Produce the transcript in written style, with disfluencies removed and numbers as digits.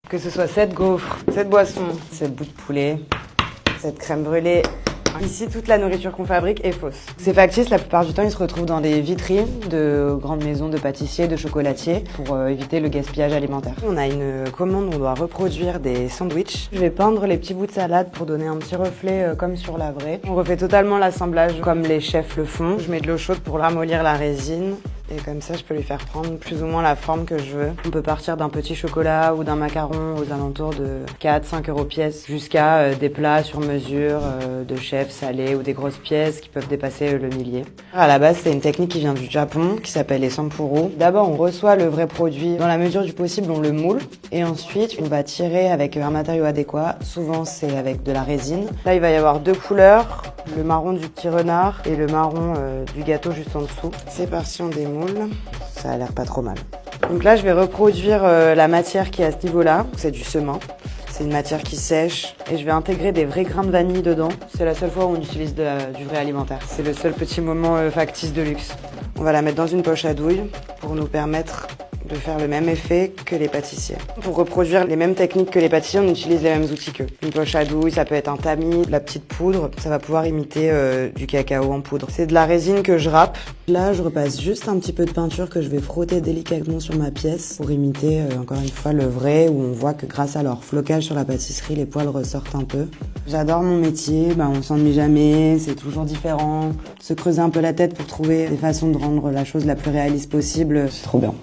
Que ce soit cette gaufre, cette boisson, cette bout de poulet, cette crème brûlée. Ici, toute la nourriture qu'on fabrique est fausse. Ces factices, la plupart du temps, ils se retrouvent dans des vitrines de grandes maisons de pâtissiers, de chocolatiers, pour éviter le gaspillage alimentaire. On a une commande, on doit reproduire des sandwichs. Je vais peindre les petits bouts de salade pour donner un petit reflet comme sur la vraie. On refait totalement l'assemblage comme les chefs le font. Je mets de l'eau chaude pour ramollir la résine. Et comme ça, je peux lui faire prendre plus ou moins la forme que je veux. On peut partir d'un petit chocolat ou d'un macaron aux alentours de 4-5 € pièce jusqu'à des plats sur mesure de chefs salés ou des grosses pièces qui peuvent dépasser le millier. À la base, c'est une technique qui vient du Japon, qui s'appelle les sampuru. D'abord, on reçoit le vrai produit. Dans la mesure du possible, on le moule. Et ensuite, on va tirer avec un matériau adéquat. Souvent, c'est avec de la résine. Là, il va y avoir 2 couleurs. Le marron du petit renard et le marron du gâteau juste en dessous. C'est parti, on démoule. Ça a l'air pas trop mal. Donc là, je vais reproduire la matière qui est à ce niveau-là. C'est du semin. C'est une matière qui sèche. Et je vais intégrer des vrais grains de vanille dedans. C'est la seule fois où on utilise du vrai alimentaire. C'est le seul petit moment factice de luxe. On va la mettre dans une poche à douille pour nous permettre de faire le même effet que les pâtissiers. Pour reproduire les mêmes techniques que les pâtissiers, on utilise les mêmes outils qu'eux. Une poche à douille, ça peut être un tamis, de la petite poudre, ça va pouvoir imiter du cacao en poudre. C'est de la résine que je râpe. Là, je repasse juste un petit peu de peinture que je vais frotter délicatement sur ma pièce pour imiter encore une fois le vrai, où on voit que grâce à leur flocage sur la pâtisserie, les poils ressortent un peu. J'adore mon métier, on s'ennuie jamais, c'est toujours différent. Se creuser un peu la tête pour trouver des façons de rendre la chose la plus réaliste possible, c'est trop bien.